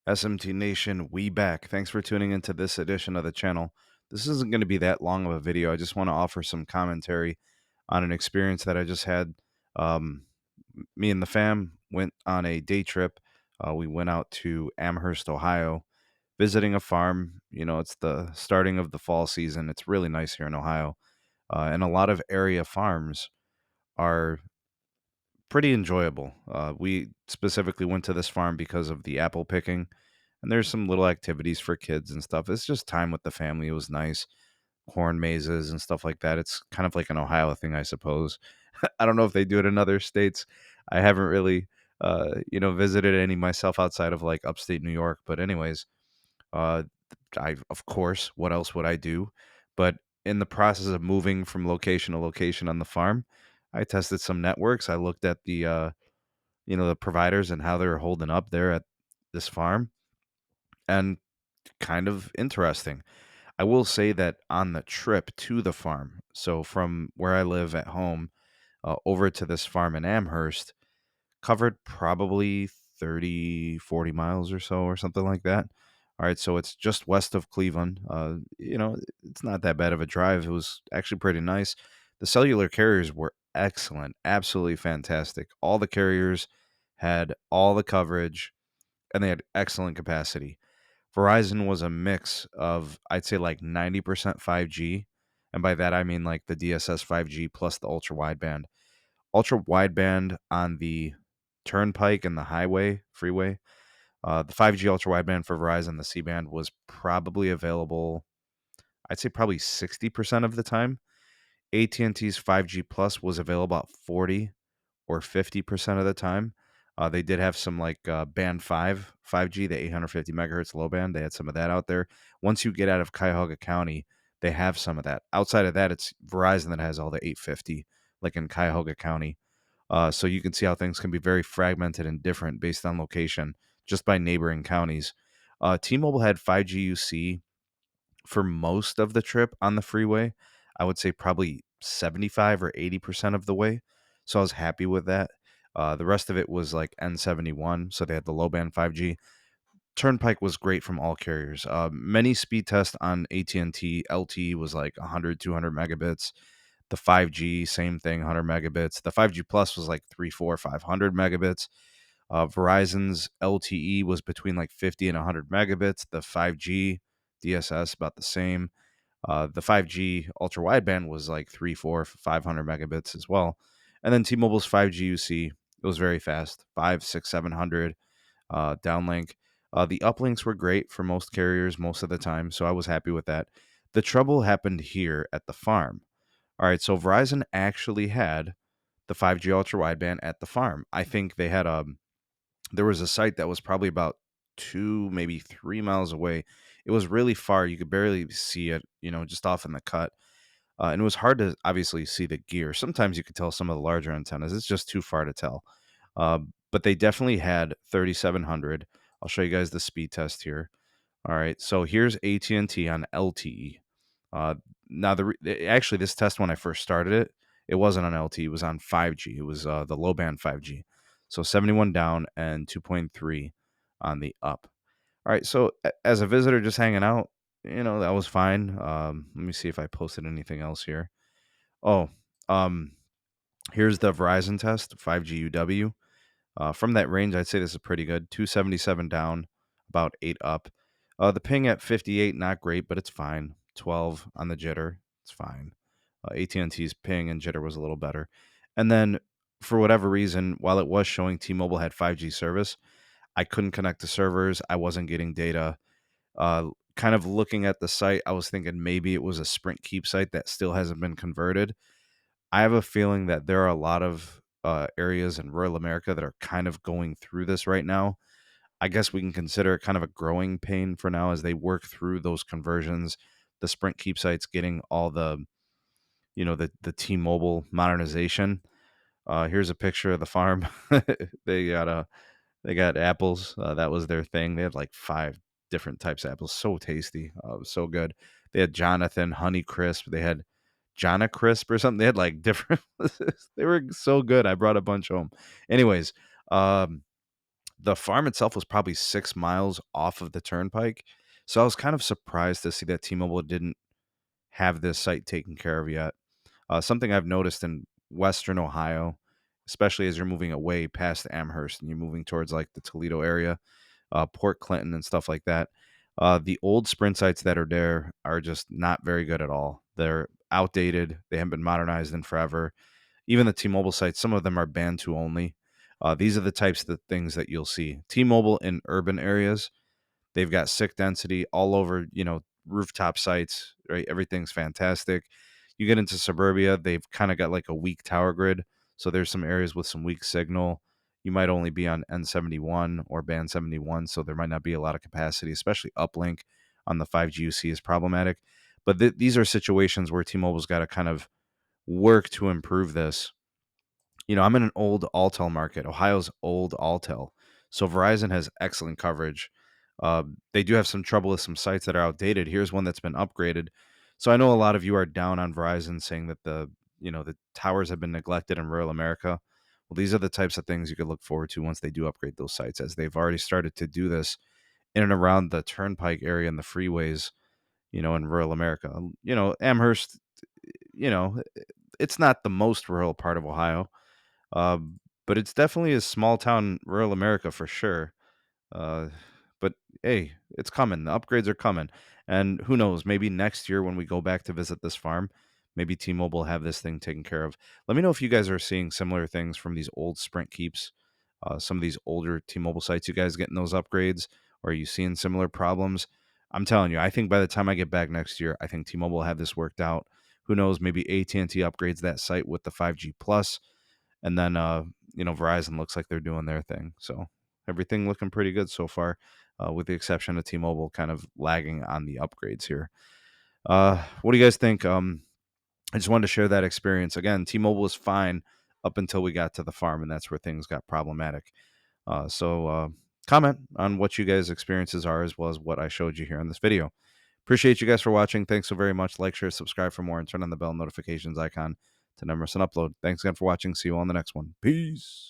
SMT Nation, we back. Thanks for tuning into this edition of the channel. This isn't going to be that long of a video. I just want to offer some commentary on an experience that I just had. Um, Me and the fam went on a day trip. We went out to Amherst, Ohio, visiting a farm. It's the starting of the fall season. It's really nice here in Ohio. And a lot of area farms are pretty enjoyable. We specifically went to this farm because of the apple picking, and there's some little activities for kids and stuff. It's just time with the family. It was nice. Corn mazes and stuff like that. It's kind of like an Ohio thing, I suppose. I don't know if they do it in other states. I haven't really, visited any myself outside of like upstate New York. But anyways, uh, of course, what else would I do? But in the process of moving from location to location on the farm, I tested some networks. I looked at the providers and how they're holding up there at this farm, and kind of interesting. I will say that on the trip to the farm, so from where I live at home over to this farm in Amherst, covered probably 30, 40 miles or so, or something like that. All right, so it's just west of Cleveland. It's not that bad of a drive. It was actually pretty nice. The cellular carriers were excellent, absolutely fantastic. All the carriers had all the coverage, and they had excellent capacity. Verizon was a mix of, I'd say, like 90% 5G. And by that, I mean like the DSS 5G plus the ultra wideband. Ultra wideband on the turnpike and the highway, freeway. The 5G ultra wideband for Verizon, the C band, was probably available, I'd say probably 60% of the time. AT&T's 5G plus was available about 40 or 50% of the time. They did have some like band 5G, the 850 megahertz low band. They had some of that out there. Once you get out of Cuyahoga County, they have some of that. Outside of that, it's Verizon that has all the 850, like in Cuyahoga County. So you can see how things can be very fragmented and different based on location, just by neighboring counties. T-Mobile had 5G UC for most of the trip on the freeway. I would say probably 75 or 80% of the way. So I was happy with that. The rest of it was like N71. So they had the low band 5G. Turnpike was great from all carriers. Many speed tests on AT&T. LTE was like 100, 200 megabits. The 5G, same thing, 100 megabits. The 5G Plus was like 3, 4, 500 megabits. Verizon's LTE was between like 50 and 100 megabits. The 5G DSS about the same. The 5G ultra wideband was like 3, 4, 500 megabits as well. And then T-Mobile's 5G UC, it was very fast, 5, 6, 700 downlink. The uplinks were great for most carriers most of the time, so I was happy with that. The trouble happened here at the farm. All right, so Verizon actually had the 5G ultra wideband at the farm. I think they had there was a site that was probably about 2, maybe 3 miles away. It was really far. You could barely see it, just off in the cut. And it was hard to obviously see the gear. Sometimes you could tell some of the larger antennas. It's just too far to tell. Uh, but they definitely had 3700. I'll show you guys the speed test here. All right, so here's AT&T on LTE. Uh, Now, actually, this test when I first started it, it wasn't on LTE. It was on 5G. It was the low band 5G. So 71 down and 2.3 on the up. All right, so as a visitor just hanging out, that was fine. Let me see if I posted anything else here. Oh, um, here's the Verizon test, 5G UW. From that range, I'd say this is pretty good. 277 down, about 8 up. The ping at 58, not great, but it's fine. 12 on the jitter, it's fine. AT&T's ping and jitter was a little better. And then, for whatever reason, while it was showing T-Mobile had 5G service, I couldn't connect to servers. I wasn't getting data. Kind of looking at the site, I was thinking maybe it was a Sprint Keep site that still hasn't been converted. I have a feeling that there are a lot of areas in rural America that are kind of going through this right now. I guess we can consider it kind of a growing pain for now as they work through those conversions. The Sprint Keep sites getting all the T-Mobile modernization. Here's a picture of the farm. they got they got apples. That was their thing. They had like 5 different types of apples. So tasty. It was so good. They had Jonathan, Honey Crisp. They had Jonna Crisp or something. They had like different. They were so good. I brought a bunch home. Anyways, um, The farm itself was probably 6 miles off of the turnpike, so I was kind of surprised to see that T-Mobile didn't have this site taken care of yet. Something I've noticed in Western Ohio, especially as you're moving away past Amherst and you're moving towards like the Toledo area, Port Clinton and stuff like that. The old Sprint sites that are there are just not very good at all. They're outdated. They haven't been modernized in forever. Even the T-Mobile sites, some of them are band 2 only. These are the types of things that you'll see. T-Mobile in urban areas, they've got sick density all over, rooftop sites, right? Everything's fantastic. You get into suburbia, they've kind of got like a weak tower grid. So there's some areas with some weak signal. You might only be on N71 or band 71, so there might not be a lot of capacity, especially uplink on the 5G you see is problematic. But these are situations where T-Mobile's got to kind of work to improve this. I'm in an old Altel market, Ohio's old Altel. So Verizon has excellent coverage. They do have some trouble with some sites that are outdated. Here's one that's been upgraded. So I know a lot of you are down on Verizon saying that the towers have been neglected in rural America. Well, these are the types of things you could look forward to once they do upgrade those sites, as they've already started to do this in and around the turnpike area and the freeways, in rural America. Amherst, you know, it's not the most rural part of Ohio, uh, but it's definitely a small town, rural America for sure. Uh, but hey, it's coming. The upgrades are coming, and who knows? Maybe next year when we go back to visit this farm, maybe T-Mobile will have this thing taken care of. Let me know if you guys are seeing similar things from these old Sprint keeps, some of these older T-Mobile sites. You guys getting those upgrades, or are you seeing similar problems? I'm telling you, I think by the time I get back next year, I think T-Mobile will have this worked out. Who knows? Maybe AT&T upgrades that site with the 5G plus, and then Verizon looks like they're doing their thing. So everything looking pretty good so far, with the exception of T-Mobile kind of lagging on the upgrades here. What do you guys think? I just wanted to share that experience. Again, T-Mobile was fine up until we got to the farm, and that's where things got problematic. So comment on what you guys' experiences are, as well as what I showed you here in this video. Appreciate you guys for watching. Thanks so very much. Like, share, subscribe for more, and turn on the bell notifications icon to never miss an upload. Thanks again for watching. See you on the next one. Peace.